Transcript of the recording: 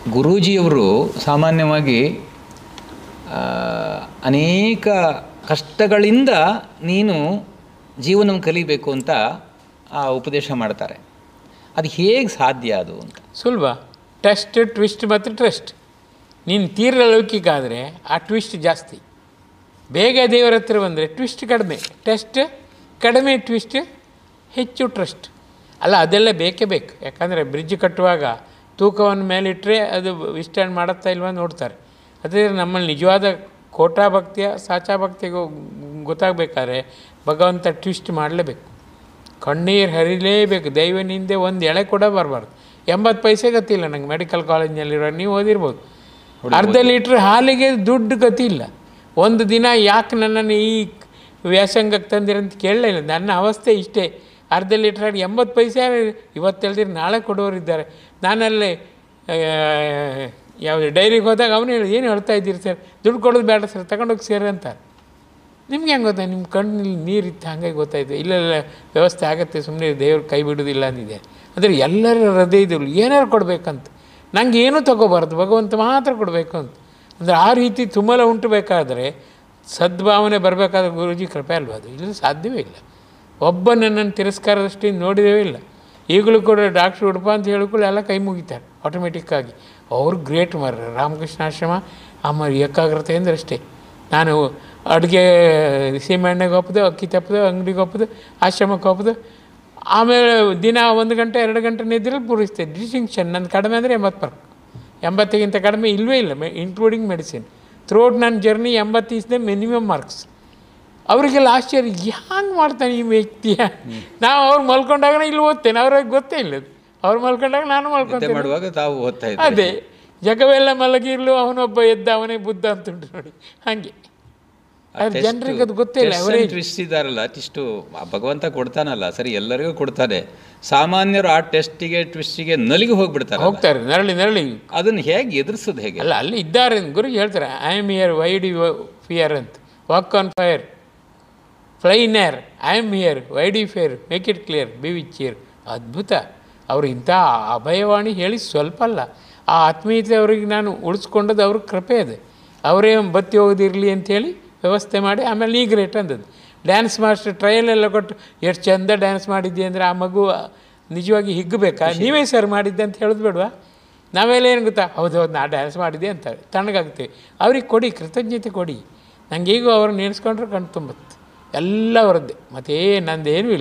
ಗುರೂಜಿಯವರು ಸಾಮಾನ್ಯವಾಗಿ ಅನೇಕ ಕಷ್ಟಗಳಿಂದ ನೀನು ಜೀವನವನ್ನು ಕಲಿಬೇಕು ಅಂತ ಉಪದೇಶ ಮಾಡ್ತಾರೆ. ಅದು ಹೇಗೆ ಸಾಧ್ಯ ಅದು ಅಂತ? ಸುಲಭ. ಟೆಸ್ಟ್, ಟ್ವಿಸ್ಟ್ ಮತ್ತು ಟ್ರಸ್ಟ್. ನೀನು ತೀರ ಲೌಕಿಕ ಆದರೆ ಆ ಟ್ವಿಸ್ಟ್ ಜಾಸ್ತಿ. ಬೇಗ ದೇವರ ಹತ್ರ ಬಂದರೆ ಟ್ವಿಸ್ಟ್ ಕಡಿಮೆ, ಟೆಸ್ಟ್ ಕಡಿಮೆ, ಟ್ವಿಸ್ಟ್ ಹೆಚ್ಚು, ಟ್ರಸ್ಟ್. ಅಲ್ಲ, ಅದೆಲ್ಲ ಬೇಕೇ ಬೇಕು. ಯಾಕಂದರೆ ಬ್ರಿಡ್ಜ್ ಕಟ್ಟುವಾಗ ತೂಕವನ್ನು ಮೇಲಿಟ್ಟರೆ ಅದು ವಿಸ್ಟ್ಯಾಂಡ್ ಮಾಡುತ್ತಾ ಇಲ್ವ ನೋಡ್ತಾರೆ. ಅದೇ ನಮ್ಮಲ್ಲಿ ನಿಜವಾದ ಕೋಟಾ ಭಕ್ತಿಯ ಸಾಚಾ ಭಕ್ತಿಗೂ ಗೊತ್ತಾಗಬೇಕಾದ್ರೆ ಭಗವಂತ ಟ್ವಿಸ್ಟ್ ಮಾಡಲೇಬೇಕು, ಕಣ್ಣೀರು ಹರಿಲೇಬೇಕು. ದೈವನಿಂದೆ ಒಂದು ಎಳೆ ಕೂಡ ಬರಬಾರ್ದು. 80 ಪೈಸೆ ಗತಿಯಿಲ್ಲ ನಂಗೆ. ಮೆಡಿಕಲ್ ಕಾಲೇಜ್ನಲ್ಲಿರೋ ನೀವು ಓದಿರ್ಬೋದು. ಅರ್ಧ ಲೀಟ್ರ್ ಹಾಲಿಗೆ ದುಡ್ಡು ಗತಿ ಇಲ್ಲ. ಒಂದು ದಿನ ಯಾಕೆ ನನ್ನನ್ನು ಈ ವ್ಯಾಸಂಗಕ್ಕೆ ತಂದಿರಂತ ಕೇಳಲೇ ಇಲ್ಲ. ನನ್ನ ಅವಸ್ಥೆ ಇಷ್ಟೇ. ಅರ್ಧ ಲೀಟ್ರ್ ಹಾಲು 80 ಪೈಸೆ ಇವತ್ತು ಹೇಳಿದ್ರೆ ನಾಳೆ ಕೊಡೋರಿದ್ದಾರೆ. ನಾನಲ್ಲಿ ಯಾವುದು ಡೈರಿಗೆ ಹೋದಾಗ ಅವನು ಹೇಳಿ, ಏನು ಹೇಳ್ತಾ ಇದ್ದೀರಿ ಸರ್, ದುಡ್ಡು ಕೊಡೋದು ಬೇಡ ಸರ್, ತಗೊಂಡೋಗಿ ಸೇರಿ ಅಂತಾರೆ. ನಿಮ್ಗೆ ಹೆಂಗೆ ಗೊತ್ತಾಯ್ತು? ನಿಮ್ಮ ಕಣ್ಣಲ್ಲಿ ನೀರಿತ್ತು, ಹಾಗಾಗಿ ಗೊತ್ತಾಯಿತು. ಇಲ್ಲ ವ್ಯವಸ್ಥೆ ಆಗುತ್ತೆ, ಸುಮ್ಮನೆ ದೇವ್ರು ಕೈ ಬಿಡೋದಿಲ್ಲ ಅಂದಿದೆ. ಅಂದರೆ ಎಲ್ಲರ ಹೃದಯದಲ್ಲೂ ಏನಾರು ಕೊಡಬೇಕಂತ, ನಂಗೆ ಏನೂ ತೊಗೋಬಾರ್ದು, ಭಗವಂತ ಮಾತ್ರ ಕೊಡಬೇಕು ಅಂತ. ಅಂದರೆ ಆ ರೀತಿ ತುಮಲ ಉಂಟು ಬೇಕಾದರೆ, ಸದ್ಭಾವನೆ ಬರಬೇಕಾದ್ರೆ ಗುರೂಜಿ ಕೃಪೆ ಅಲ್ವ ಅದು? ಇಲ್ಲ, ಸಾಧ್ಯವೇ ಇಲ್ಲ. ಒಬ್ಬ ನನ್ನನ್ನು ತಿರಸ್ಕಾರ ದೃಷ್ಟಿಯಿಂದ ನೋಡಿದೇವೇ ಇಲ್ಲ. ಈಗಲೂ ಕೂಡ ಡಾಕ್ಟ್ರ್ ಉಡುಪ ಅಂತ ಹೇಳಿಕೊಳ್ಳಿ ಎಲ್ಲ ಕೈ ಮುಗಿತಾರೆ ಆಟೋಮೆಟಿಕ್ಕಾಗಿ. ಅವರು ಗ್ರೇಟ್ ಮಾರ್ರೆ. ರಾಮಕೃಷ್ಣಾಶ್ರಮ ಆಮೇಲೆ ಏಕಾಗ್ರತೆ ಅಂದರೆ ಅಷ್ಟೇ. ನಾನು ಅಡುಗೆ ಸೀಮೆಣ್ಣೆಗೆ ಒಪ್ಪದು, ಅಕ್ಕಿ ತಪ್ಪದು, ಅಂಗಡಿಗೆ ಒಪ್ಪದು, ಆಶ್ರಮಕ್ಕೆ ಒಪ್ಪದು. ಆಮೇಲೆ ದಿನ 1 ಗಂಟೆ 2 ಗಂಟೆ ನಿದ್ರಲ್ಲಿ ಪೂರೈಸ್ತೇನೆ. ಡಿಸ್ಟಿಂಕ್ಷನ್ ನನ್ನ ಕಡಿಮೆ ಅಂದರೆ 80 80ಗಿಂತ ಕಡಿಮೆ ಇಲ್ಲವೇ ಇಲ್ಲ, ಇನ್ಕ್ಲೂಡಿಂಗ್ ಮೆಡಿಸಿನ್. ಥ್ರೂಔಟ್ ನನ್ನ journey 80 is the minimum marks. ಅವರಿಗೆಲ್ಲ ಆಶ್ಚರ್ಯ, ಹ್ಯಾಂಗೆ ಮಾಡ್ತಾನೆ ಈ ವ್ಯಕ್ತಿಯ. ನಾವು ಅವ್ರು ಮಲ್ಕೊಂಡಾಗ ಇಲ್ಲಿ ಓದ್ತೇನೆ, ಅವ್ರಿಗೆ ಗೊತ್ತೇ ಇಲ್ಲ. ಅವ್ರು ಮಲ್ಕೊಂಡಾಗ ನಾನು ಮಲ್ಕೊಂತೇನೆ. ಅದೇ ಜಗವೆಲ್ಲ ಮಲಗಿರ್ಲು ಅವನೊಬ್ಬ ಎದ್ದ ಅವನೇ ಬುದ್ಧ ಅಂತುಂಟು ನೋಡಿ, ಹಾಗೆ. ಜನರಿಗೆ ಅದು ಗೊತ್ತೇ ಇಲ್ಲ. ಅವರೇ ಟ್ವಿಸ್ಟ್ ಇದ್ದಾರಲ್ಲ, ಇಷ್ಟು ಭಗವಂತ ಕೊಡ್ತಾನಲ್ಲ, ಸರಿ ಎಲ್ಲರಿಗೂ ಕೊಡ್ತಾನೆ. ಸಾಮಾನ್ಯರು ಆ ಟೆಸ್ಟಿಗೆ ಟ್ವಿಸ್ಟಿಗೆ ನಲಿಗೆ ಹೋಗ್ತಾರೆ, ನರಳಿ. ಅದನ್ನು ಹೇಗೆ ಎದುರಿಸೋದು ಹೇಗೆ? ಅಲ್ಲ, ಅಲ್ಲಿ ಇದ್ದಾರೆ ಗುರು ಹೇಳ್ತಾರೆ, I am here, why do you fear ಅಂತ. Walk on fire, fly in air, I am here, why do you fear, make it clear, be with chair. ಅದ್ಭುತ. ಅವರು ಇಂಥ ಅಭಯವಾಣಿ ಹೇಳಿ ಸ್ವಲ್ಪ ಅಲ್ಲ. ಆ ಆತ್ಮೀಯತೆ ಅವ್ರಿಗೆ ನಾನು ಉಳಿಸ್ಕೊಂಡದ್ದು ಅವ್ರಿಗೆ ಕೃಪೆ ಇದೆ. ಅವರೇ ಬತ್ತಿ ಹೋಗೋದಿರಲಿ ಅಂಥೇಳಿ ವ್ಯವಸ್ಥೆ ಮಾಡಿ ಆಮೇಲೆ ನೀ ಗ್ರೇಟ್ ಅಂದದ್ದು. ಡ್ಯಾನ್ಸ್ ಮಾಸ್ಟರ್ ಟ್ರಯಲ್ ಎಲ್ಲ ಕೊಟ್ಟು ಎಷ್ಟು ಚೆಂದ ಡ್ಯಾನ್ಸ್ ಮಾಡಿದ್ದೆ ಅಂದರೆ ಆ ಮಗು ನಿಜವಾಗಿ ಹಿಗ್ಗಬೇಕಾ, ನೀವೇ ಸರ್ ಮಾಡಿದ್ದೆ ಅಂತ ಹೇಳೋದು ಬೇಡವಾ? ನಾವೆಲ್ಲ ಏನು ಗೊತ್ತಾ, ಹೌದು ನಾ ಡ್ಯಾನ್ಸ್ ಮಾಡಿದ್ದೆ ಅಂತ ತಣ್ಣಗಾಗ್ತೀವಿ. ಅವ್ರಿಗೆ ಕೊಡಿ, ಕೃತಜ್ಞತೆ ಕೊಡಿ. ನನಗೀಗೂ ಅವ್ರನ್ನ ನೆನೆಸ್ಕೊಂಡ್ರೆ ಕಣ್ಣು ತುಂಬುತ್ತೆ. ಎಲ್ಲ ಅವರದ್ದೇ, ಮತ್ತೇ ನಂದೇನೂ ಇಲ್ಲ.